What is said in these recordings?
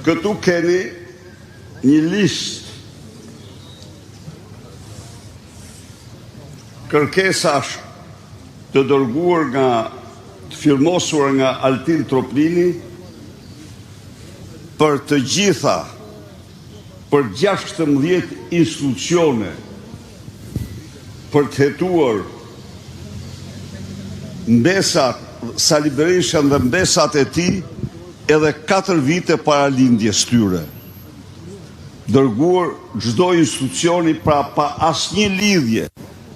këtu keni një listë kërkesash të dërguar të firmosur nga Altin Troplini për të gjitha, për 16 institucione për të hetuar mbesat, Sali Berishën dhe mbesat e tij edhe 4 vite para lindjes tyre. Dërguar çdo institucioni pra pa asnjë lidhje,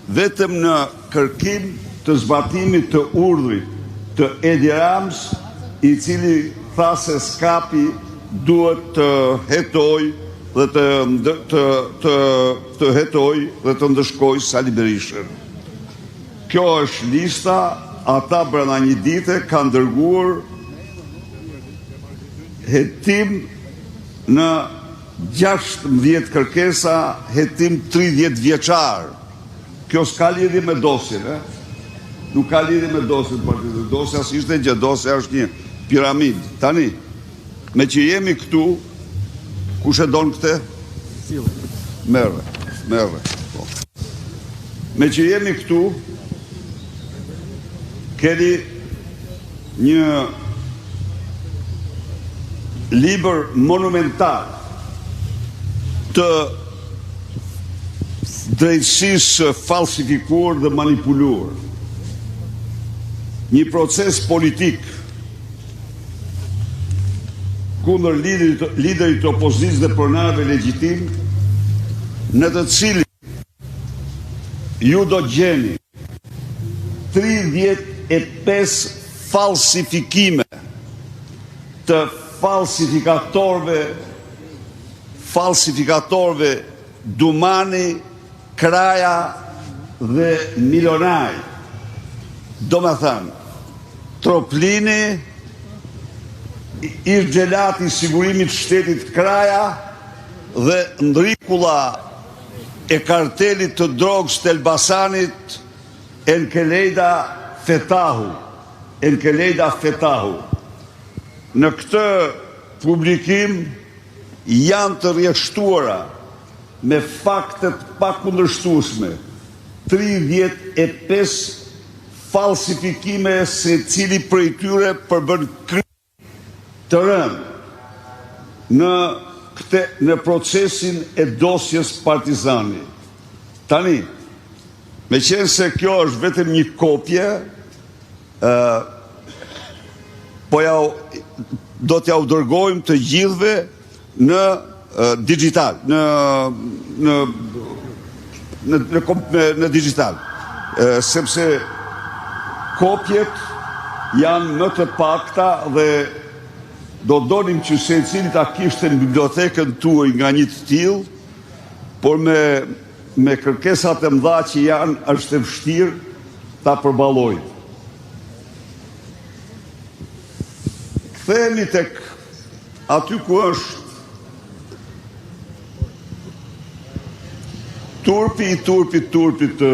vetëm në kërkim të zbatimit të urdhrit të Edi Rams, i cili tha se skapi duhet të hetoj dhe të hetoj dhe të ndëshkoj Sali Berishën. Kjo është lista, ata brenda një dite kanë dërguar hetim në 16 kërkesa, hetim 30 vjeçar. Kjo s'ka lidhje me dosjen, nuk ka lidhje me dosjen, dosja s'ishte gjë, dosja është një piramid. Tani, me që jemi këtu, kush e don këte? Merre. Me që jemi këtu, keni një libër monumental të drejtësisë falsifikuar dhe manipuluar. Një proces politik kundër liderit të opozicës dhe pronarëve legjitim, në të cilin ju do gjeni 35 falsifikime të falsifikatorve Dumani, Kraja dhe Milonaj. Do me thënë, Troplini, ish xhelati i sigurimit shtetit Kraja dhe ndrikulla e kartelit të drogës të Elbasanit Enkelejda Fetahu. Në këtë publikim janë të rrjedhshtuara me faktet pa kundërshtueshme 35 falsifikime, se cili prej tyre përbën krim të rënd në procesin e dosjes Partizani. Tani, me qenë se kjo është vetëm një kopje, do t'ja u dërgojmë të gjithve në digital, në digital, sepse kopjet janë më të pakta dhe do donim që secili ta kishte në bibliotekën tuaj nga një të tillë, por me kërkesat e mëdha që janë, është e vështirë ta përballojmë. Kthehemi tek aty ku është turpi të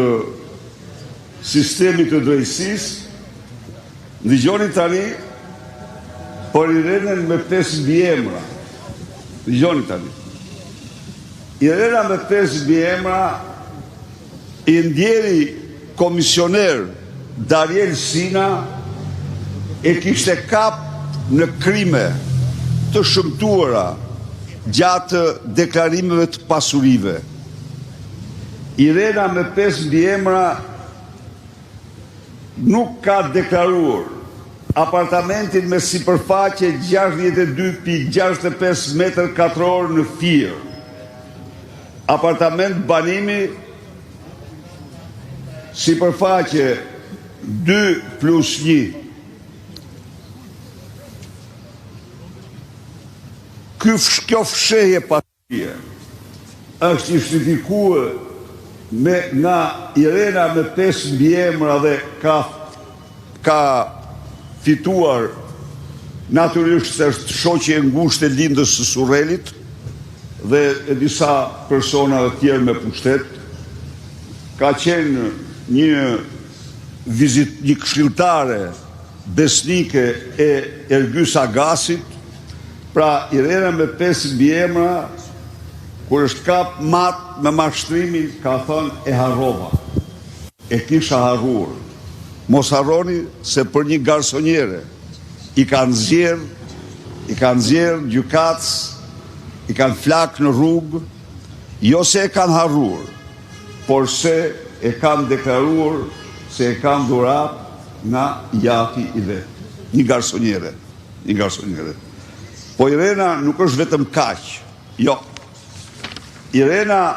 sistemit të drejtësisë. Dëgjoni tani për Irenën me 5 mbiemra. Dëgjoni tani. Irena me 5 mbiemra i ndjeri komisioner Dariel Sina e kishte kap në krime të shëmtuara gjatë deklarimeve të pasurive. Irena me 5 mbiemra nuk ka deklaruar apartamentin me sipërfaqe 62.65 metër katror në Fier. Apartament banimi, sipërfaqe 2+1. Kjo fshehje pasurie është justifikuar nga Irena me 5 mbiemra dhe ka fituar, natyrisht se është shoqe e ngushtë e lindës së Surrelit dhe e disa persona të tjerë me pushtet. Ka qenë një këshilltare besnike e Ergys Agasit, Pra, Irena me 5 mbiemra, kur është kap mat me mashtrimin, ka thënë e harrova. E kisha harruar. Mos harroni se për një garsonjere i kanë zjerë gjykatës, i kanë flak në rrugë, jo se e kanë harruar, por se e kanë deklaruar se e kanë dhurat nga jati i vetë. Një garsonjere. Po Irena nuk është vetëm kaq. Jo. Irena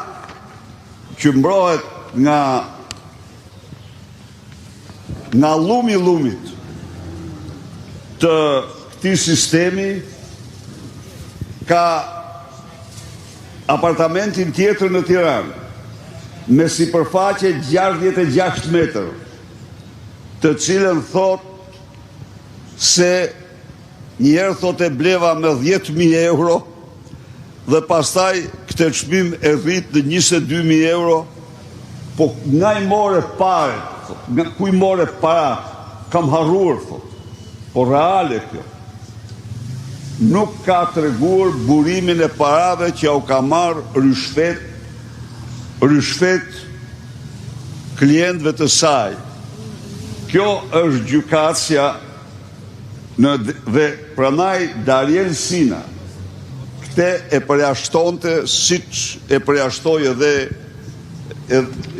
që mbrohet nga lumit të këtij sistemi, ka apartamentin tjetër në Tiranë me sipërfaqe 66 metër, të cilën thot se njerë thot e bleva me 10.000 euro dhe pastaj këtë çmim e rrit në 22.000 euro, po nga i more pare, nga ku i more para, kam harruar, thot. Po reale kjo. Nuk ka treguar burimin e parave që au ka marrë ryshfet klientëve të saj. Kjo është gjykatësia dhe pranaj Dariel Sina këte e përjashtonte siç e përjashtoi edhe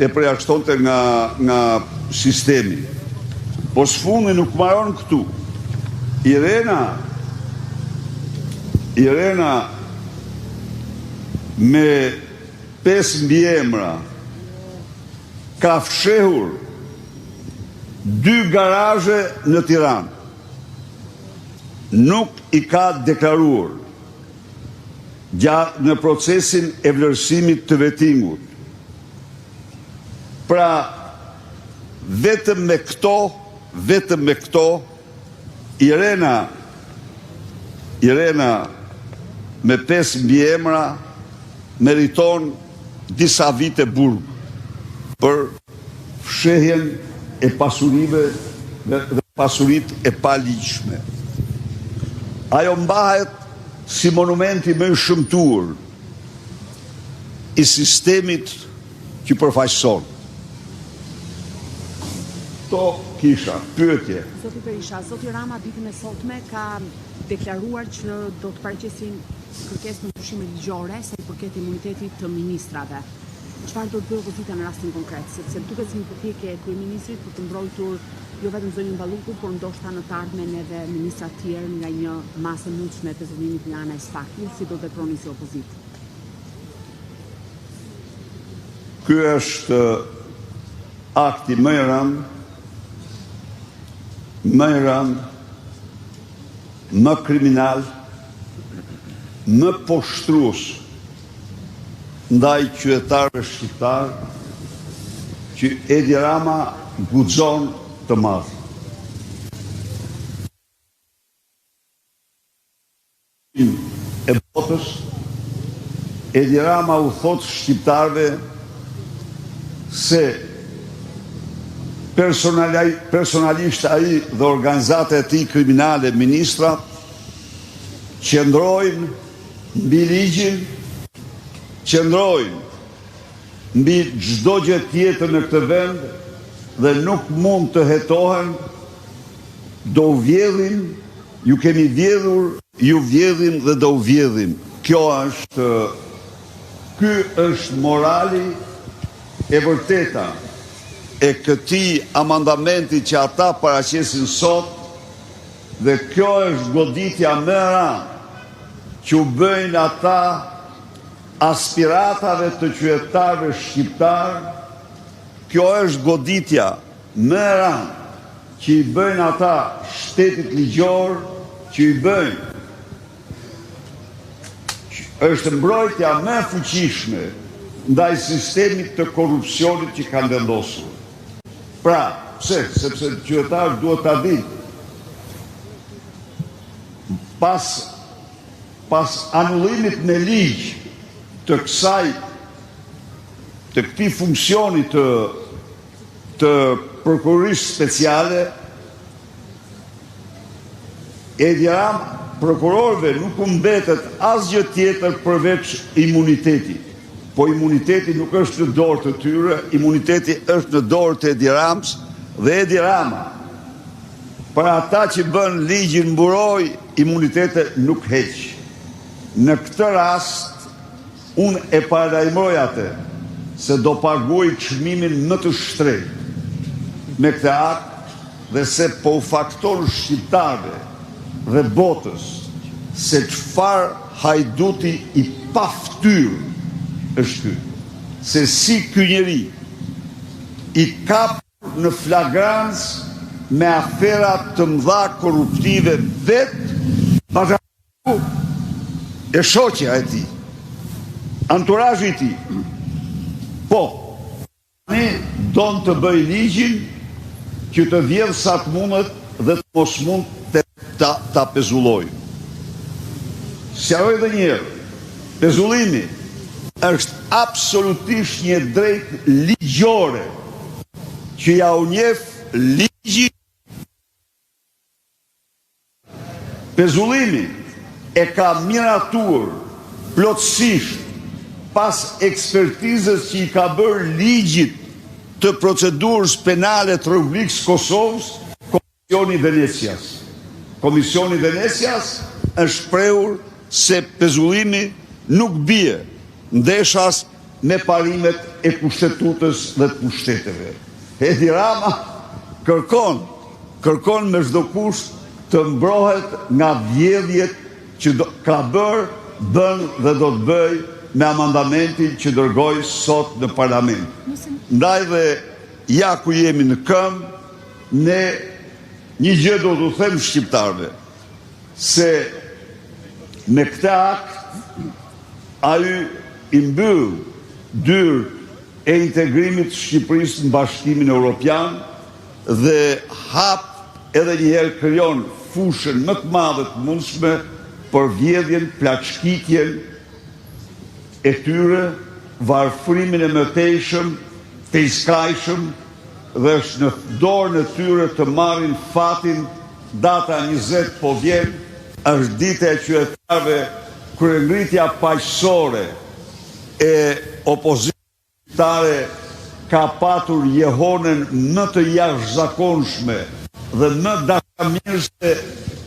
e përjashtonte nga sistemi. Po sfundi nuk maron këtu. Irena me 5 mbiemra ka fshehur 2 garazhe në Tiranë. Nuk i ka deklaruar gjatë në procesin e vlerësimit të vettingut. Pra, vetëm me këto, Irena me 5 mbiemra meriton disa vite burg për fshehjen e pasurive dhe pasurit e paligjshme. Ajo mbahet si monumenti më i shëmtuar i sistemit që përfaqëson. To kisha, pyetje. Zoti Berisha, zoti Rama ditën e sotme ka deklaruar që do të paraqesin kërkesë në pushime ligjore sa i përket imunitetit të ministrave. Çfarë do të bëjë opozita në rastin konkret, sepse duket si një përpjekje e kryeministrit për të mbrojtur jo vetëm zonën Balluku, por ndoshta në të ardhmen edhe ministra të tjerë nga një masë e mundshme e prezantimit nga ana e SPAK-ut, si do të veproni si opozitë? Ky është akti më i rëndë, më kriminal, më poshtrues ndaj qytetarëve shqiptar që Edi Rama guxon të marrë. E botës, Edi Rama u thot shqiptarëve se personalisht ai dhe organizata e tij kriminale, ministra, qëndrojnë mbi ligjin, qëndrojnë mbi çdo gjë tjetër në këtë vend dhe nuk mund të hetohen, do vjedhin, ju kemi vjedhur, ju vjedhim dhe do vjedhim. Ky është morali e vërteta e këtij amandamenti që ata paraqesin sot, dhe kjo është goditja më e rëndë që u bëjnë ata aspiratave të qytetarëve shqiptar. Kjo është goditja më e rëndë që i bëjnë ata shtetit ligjor, që i bëjnë. Është mbrojtja më e fuqishme ndaj sistemit të korrupsionit që ka vendosur. Pra, pse? Sepse qytetarët duhet ta dinë. Pas anullimit me ligj të këtij funksioni të prokurorisë speciale, Edi Rama prokurorëve nuk u mbetet asgjë tjetër përveç imuniteti. Po imuniteti nuk është në dorë të tyre, imuniteti është në dorë të Edi Ramës dhe Edi Rama. Për ata që bën ligjin mburoj, imunitetet nuk heq. Në këtë rast, unë e paralajmëroj atë se do paguaj çmimin më të shtrenjtë me këtë akt dhe se po u fakton shqiptarëve dhe botës se çfarë hajduti i paftyrë është ky. Se si ky njeri i kap në flagrancë me afera të mëdha korruptive vetë bashkë e shoqja e tij, anturazhi i tij. Po, ne don të bëj ligjin që të vjedh sa të mundet dhe të mos mund ta pezulloj. Sqaroj edhe një herë, pezullimi është absolutisht një drejtë ligjore që ja u njeh ligji. Pezullimi e ka miratuar plotësisht pas ekspertizës që i ka bërë ligjit të procedurës penale të Republikës Kosovës, Komisioni Venecias. Komisioni Venecias është shprehur se pezullimi nuk bie ndeshas me parimet e kushtetutës dhe të pushteteve. Edi Rama kërkon me çdo kusht të mbrohet nga vjedhjet që ka bën dhe do të bëj me amandamentin që dërgoj sot në parlament. Ndaj dhe ja ku jemi në këmbë, ne një gjë do t'u them shqiptarëve, se me këtë akt ai i mbyll dyrë e integrimit të Shqipërisë në Bashkimin Evropian dhe hap edhe një herë krijon fushën më të madhe të mundshme për vjedhjen, plaçkitjen e tyre, varfërimin e mëtejshëm, të iskajshëm, dhe është në dorën e tyre të marrin fatin. Data 20 po vjen, është dita e qytetarëve, kryengritja paqësore e opozitare ka patur jehonën më të jashtëzakonshme dhe më dashamirëse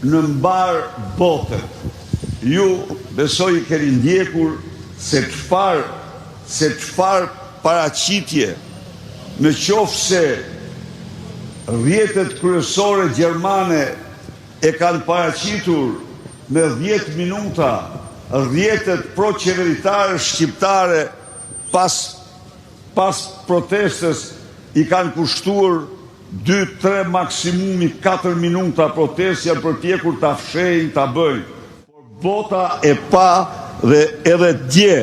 në mbar botën. Ju besoj i keni ndjekur se çfarë paraqitje, në qoftë se rrjetet kryesore gjermane e kanë paraqitur me 10 minuta rrjetet proqeveritare shqiptare pas protestës i kanë kushtuar 2-3 maksimumi 4 minuta protestë, janë përpjekur ta fshejnë, ta bëjnë. Por bota e pa dhe edhe dje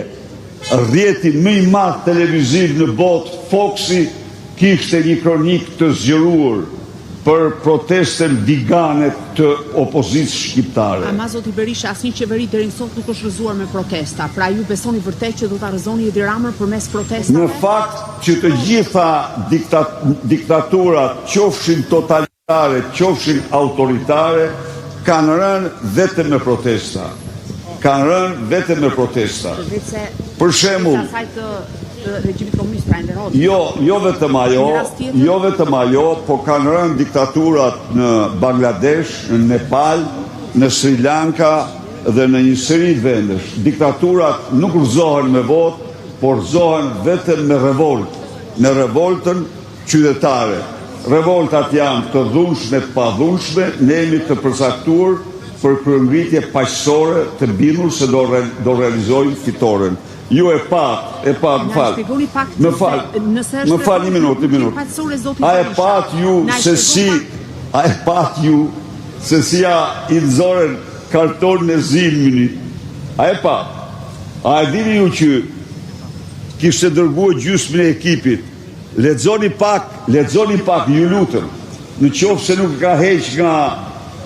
rrjeti më i madh televiziv në botë, Foxi, kishte një kronik të zgjeruar për protestën vigane të opozitës shqiptare. Ama zoti Berisha, asnjë qeveri deri në sot nuk është rrëzuar me protesta. Pra ju besoni vërtet që do ta rrëzoni Edi Ramën përmes protestave? Në fakt që të gjitha diktaturat, qofshin totalitare, qofshin autoritare, kanë rënë vetëm me protesta. Për shembull, regjimit komunist, pra nderohet. Jo vetëm ajo, po kanë rënë diktaturat në Bangladesh, në Nepal, në Sri Lanka dhe në një seri vendesh. Diktaturat nuk rrëzohen me votë, por rrëzohen vetëm me revoltë, në revoltën qytetare. Revoltat janë të dhunshme, të padhunshme, ne jemi të përcaktuar për kryengritje paqësore të bindur se do realizojnë fitoren. Ju e pat, më fal një minutë. A e pat ju se si ja i nxorën kartonin e Zilminit? A e pat? A e dini ju që kishte dërguar gjysmën e ekipit? Lexoni pak, ju lutem. Në qoftë se nuk ka heq nga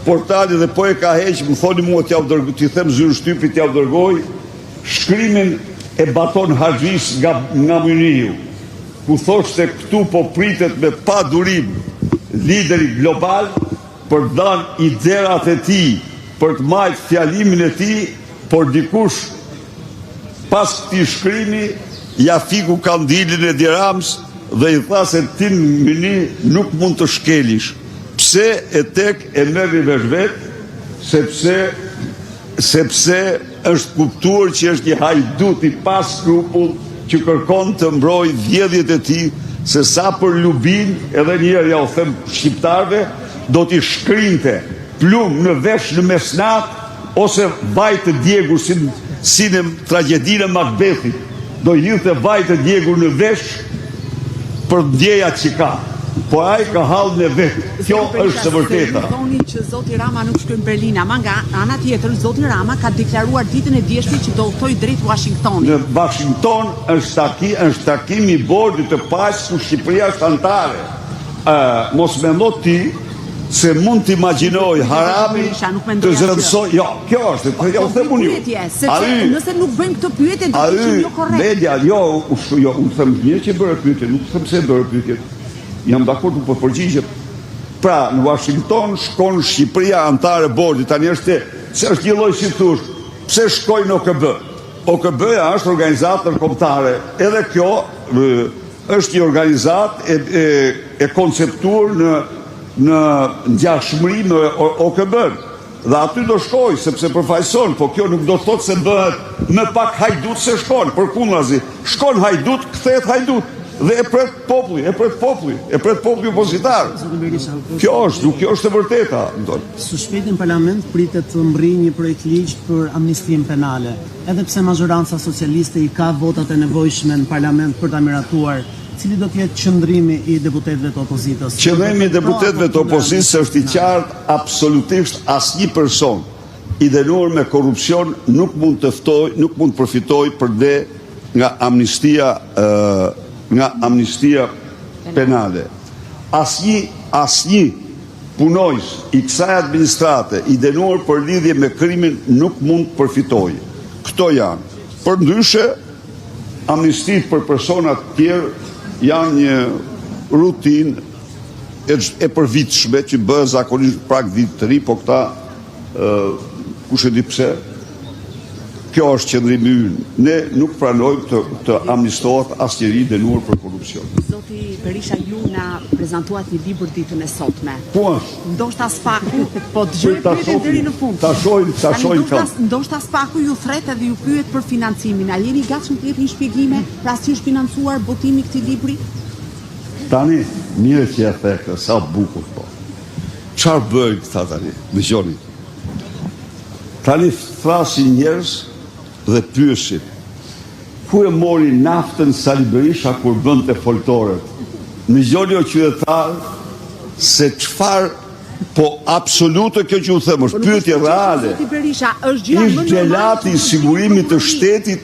portali dhe po e ka heq, më thoni mua t'i them zyrë shtypit t'ja dërgoj shkrimin e Baton Haxhis nga Myniu, ku thoshte këtu po pritet me pa durim lideri global për dan iderat e tij për të majtë fjalimin e tij, por dikush pas këtij shkrimi ja fiku kandilin e Dirams dhe i tha se ti mini nuk mund të shkelish. Pse e tek e merri vesh vet, sepse është kuptuar që është një hajdut i pa skrupull që kërkon të mbroj vjedhjet e tij, se sa për Lubin, edhe njerë ja u them shqiptarve, do t'i shkrinte plum në vesh në mesnat, ose vaj të djegur si në tragedinë e Macbethit, do hidhte vaj të djegur në vesh për ndjejat që ka. Po ai ka hallën e vet. Kjo është e vërteta. Thoni që zoti Rama nuk shkoi në Berlin, ama nga ana tjetër zoti Rama ka deklaruar ditën e djeshme që do udhtoj drejt Washingtonit. Në Washington është takim i bordit të paqes ku Shqipëria është anëtare. Mos mendo ti se mund të imagjinoj Harami të zërëmsoj. Jo, kjo është, jo them unë ju. Nëse nuk bëjmë këtë pyetje do të ishim jo korrekt. Media, unë them mirë që bëre pyetje, nuk them se bëre pyetje. Jam dakord për përgjigjet. Pra, në Washington shkon Shqipëria antare bordit. Tani është një lloj si thosh, pse shkojnë në OKB? OKB-ja është organizatë ndërkombëtare. Edhe kjo është një organizatë e konceptuar në ngjashmëri me OKB-n. Dhe aty do shkoj, sepse përfaqëson, po kjo nuk do të thotë se bëhet më pak hajdut se shkon, përkundrazi. Shkon hajdut, kthehet hajdut. Dhe e pret populli opozitar. Kjo është e vërteta. Së shpejti në parlament pritet të mbrijë një projekt ligj për amnistinë penale. Edhe pse majoranca socialiste i ka votat e nevojshme në parlament për ta miratuar, cili do të jetë qëndrimi i deputetëve të opozitës? Qëndrimi i deputetëve të opozitës është i qartë, absolutisht asnjë person i dënuar me korrupsion nuk mund të përfitojë përde nga amnistia penale. Asnjë punojës i kësaj administrate i dënuar për lidhje me krimin nuk mund të përfitojë. Këto janë. Përndryshe, amnistit për personat tjerë janë një rutinë e përvitshme që bëhet zakonisht prak vit të ri, po këta kush e di pse. Kjo është qëndrimi ynë. Ne nuk pranojmë të amnistohet asnjëri dënuar për korrupsion. Zoti Berisha, ju na prezantuat një libër ditën e sotme. Ku është? Ndoshta Spaku, po dëgjoj pyetjen deri në fund. Ta shohim këtu. Ndoshta Spaku ju thret edhe ju pyet për financimin. A jeni gatshëm të jepni shpjegime pra si është financuar botimi i këtij libri? Tani, mirë që e the, sa bukur po. Çfarë bëjnë këta tani? Dëgjoni. Tani thrasin njerëz dhe pyesin, ku e mori naftën Sali Berisha kur bënte foltoret? Në gjoni o qytetar se çfarë, po absolute kjo që u them, është pyetje reale. Ish gjelati i sigurimit të shtetit,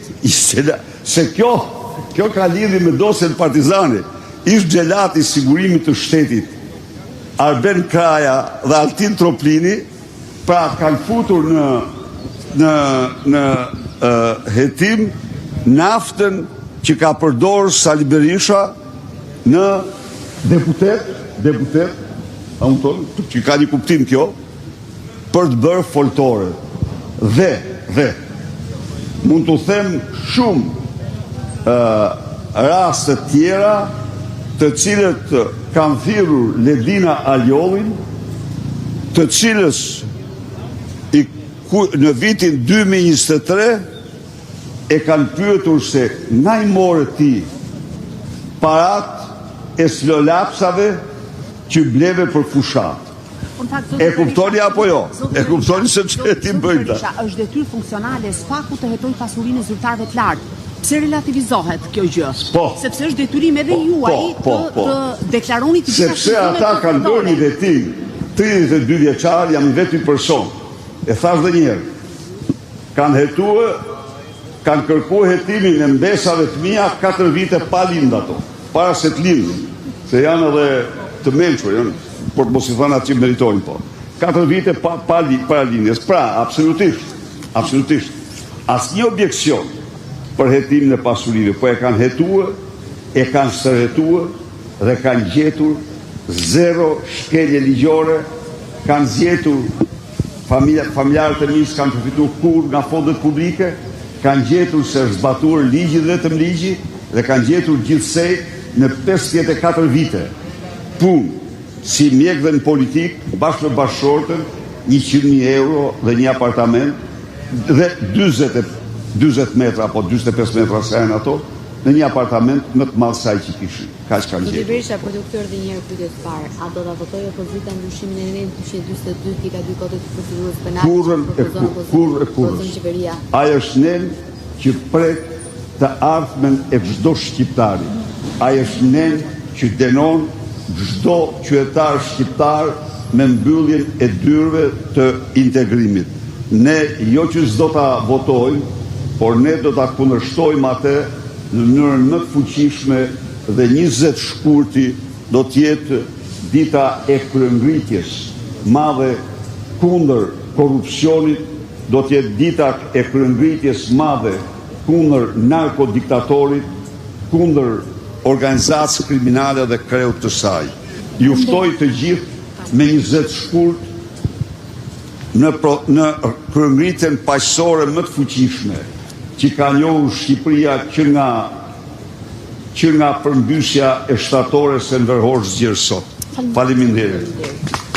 se kjo ka lidhje me dosjen Partizani. Ish gjelati i sigurimit të shtetit, Arben Kraja dhe Altin Troplini, pra kanë futur në hetim naftën që ka përdorur Sali Berisha në deputet, që ka një kuptim kjo, për të bërë foltore. Dhe mund të them shumë raste tjera të cilët kanë thirrur Ledina Aljollin, të cilës në vitin 2023 e kanë pyetur se nga i more ti parat e slolapsave që bleve për fushat. E kuptoni apo jo? E kuptoni se që e ti bëjta? Është detyrë funksionale Spaku të hetoj pasurinë e zyrtarëve të lartë. Pse relativizohet kjo gjë? Sepse është detyrim edhe juaj të deklaroni të gjitha. Sepse ata kanë bërë një vetim 32 vjeçar, jam vetëm person. E thash dhe njerë, kanë kërkuar hetimin e mbesave të mia 4 vite pa lind ato, para se të lindin, se janë edhe të mençur, por të mos i thënë atë që meritojnë po. 4 vite para lindjes. Pra, absolutisht, asnjë objeksion për hetimin e pasurive, po e kanë hetuar, e kanë stërhetuar dhe kanë gjetur zero shkelje ligjore, kanë zgjetur familjarët e mi s'kanë përfituar kur nga fondet publike, kanë gjetur se është zbatuar ligji dhe vetëm ligji dhe kanë gjetur gjithsej në 54 vite punë si mjek dhe në politik, bashkë me bashkëshortën, 100.000 euro dhe një apartament dhe 40 metra apo 45 metra sa janë ato, në një apartament më të madh se ai që kishin. Kaq kanë gjetur. Berisha, për të kthyer edhe një herë pyetjes së parë, a do ta votojë opozita ndryshimin e rend 242 tika 2 kodit të procedurës penale? Kurrë qeveria. Ai është nen që pret të ardhmen e çdo shqiptari. Ai është nen që denon çdo qytetar shqiptar me mbylljen e dyrëve të integrimit. Ne jo që s'do ta votojmë, por ne do ta kundërshtojmë atë në mënyrën më të fuqishme dhe 20 shkurti do të jetë dita e kryengritjes madhe kundër korrupsionit, do të jetë dita e kryengritjes madhe kundër narkodiktatorit, kundër organizacës kriminale dhe kreut të saj. Ju ftoj të gjithë me 20 shkurt në kryengritjen paqësore më të fuqishme që ka njohur Shqipëria që nga përmbysja e shtatore se në vërhorë zgjerë sot. Faleminderit.